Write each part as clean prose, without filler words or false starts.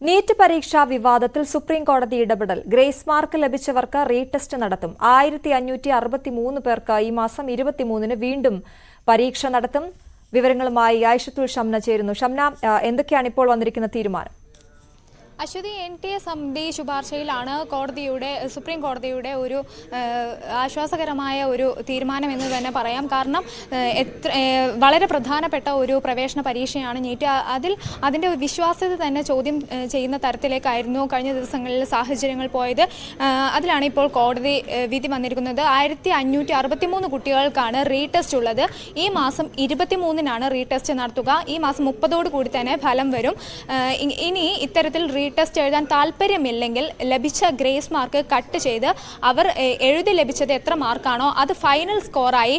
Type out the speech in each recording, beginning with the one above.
NEET പരീക്ഷാ വിവാദത്തിൽ supreme കോടതി ഇടപെടൽ. ഗ്രേസ് മാർക്ക് ലഭിച്ചവർക്ക് റീടെസ്റ്റ് നടത്തും. 1563 പേർക്ക് ഈ മാസം 23-ന് വീണ്ടും പരീക്ഷ നടത്തും. വിവരങ്ങളുമായി ആയിഷത്തുൽ ഷംന ചേരുന്നു. ഷംന, എന്തൊക്കെയാണ് ഇപ്പോൾ വന്നിരിക്കുന്ന തീരുമാനം? അശ്വതി, NTA സമിതി ശുപാർശയിലാണ് സുപ്രീം കോടതിയുടെ ഒരു ആശ്വാസകരമായ ഒരു തീരുമാനമെന്ന് തന്നെ പറയാം. കാരണം വളരെ പ്രധാനപ്പെട്ട ഒരു പ്രവേശന പരീക്ഷയാണ് നീറ്റ്. അതിൻ്റെ വിശ്വാസ്യത തന്നെ ചോദ്യം ചെയ്യുന്ന തരത്തിലേക്കായിരുന്നു കഴിഞ്ഞ ദിവസങ്ങളിൽ സാഹചര്യങ്ങൾ പോയത്. അതിലാണ് ഇപ്പോൾ കോടതി വിധി വന്നിരിക്കുന്നത്. 1563 കുട്ടികൾക്കാണ് റീടെസ്റ്റ് ഉള്ളത്. ഈ മാസം 23-നാണ് റീടെസ്റ്റ് നടത്തുക. ഈ മാസം 30 കൂടി തന്നെ ഫലം വരും. ഇനി ഇത്തരത്തിൽ ടെസ്റ്റ് എഴുതാൻ താല്പര്യമില്ലെങ്കിൽ ലഭിച്ച ഗ്രേസ് മാർക്ക് കട്ട് ചെയ്ത് അവർ എഴുതി ലഭിച്ചത് എത്ര മാർക്കാണോ അത് ഫൈനൽ സ്കോറായി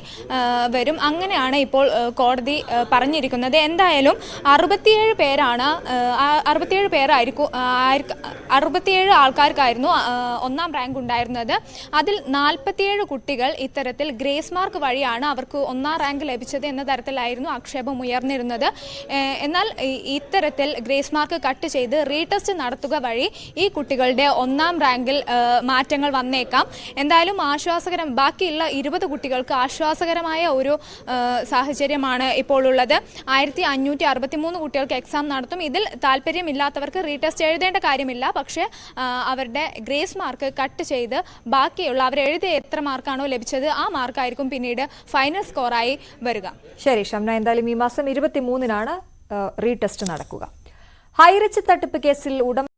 വരും. അങ്ങനെയാണ് ഇപ്പോൾ കോടതി പറഞ്ഞിരിക്കുന്നത്. എന്തായാലും 67 ആൾക്കാർക്കായിരുന്നു ഒന്നാം റാങ്ക് ഉണ്ടായിരുന്നത്. അതിൽ 47 കുട്ടികൾ ഇത്തരത്തിൽ ഗ്രേസ് മാർക്ക് വഴിയാണ് അവർക്ക് ഒന്നാം റാങ്ക് ലഭിച്ചത് എന്ന തരത്തിലായിരുന്നു ആക്ഷേപം ഉയർന്നിരുന്നത്. എന്നാൽ ഇത്തരത്തിൽ ഗ്രേസ് മാർക്ക് കട്ട് ചെയ്ത് റീടെസ്റ്റ് നടത്തുക വഴി ഈ കുട്ടികളുടെ ഒന്നാം റാങ്കിൽ മാറ്റങ്ങൾ വന്നേക്കാം. എന്തായാലും ബാക്കിയുള്ള 20 കുട്ടികൾക്ക് ആശ്വാസകരമായ ഒരു സാഹചര്യമാണ് ഇപ്പോൾ ഉള്ളത്. 1563 കുട്ടികൾക്ക് എക്സാം നടത്തും. ഇതിൽ താല്പര്യമില്ലാത്തവർക്ക് റീടെസ്റ്റ് എഴുതേണ്ട കാര്യമില്ല. പക്ഷേ അവരുടെ ഗ്രേസ് മാർക്ക് കട്ട് ചെയ്ത് ബാക്കിയുള്ള അവരെഴുതിയ എത്ര മാർക്കാണോ ലഭിച്ചത് ആ മാർക്കായിരിക്കും പിന്നീട് ഫൈനൽ സ്കോറായി വരിക. ശരി ഷംന, എന്തായാലും ഈ മാസം 23-നാണ് റീടെസ്റ്റ് നടക്കുക. ഹൈറിച്ച് തട്ടിപ്പ് കേസിൽ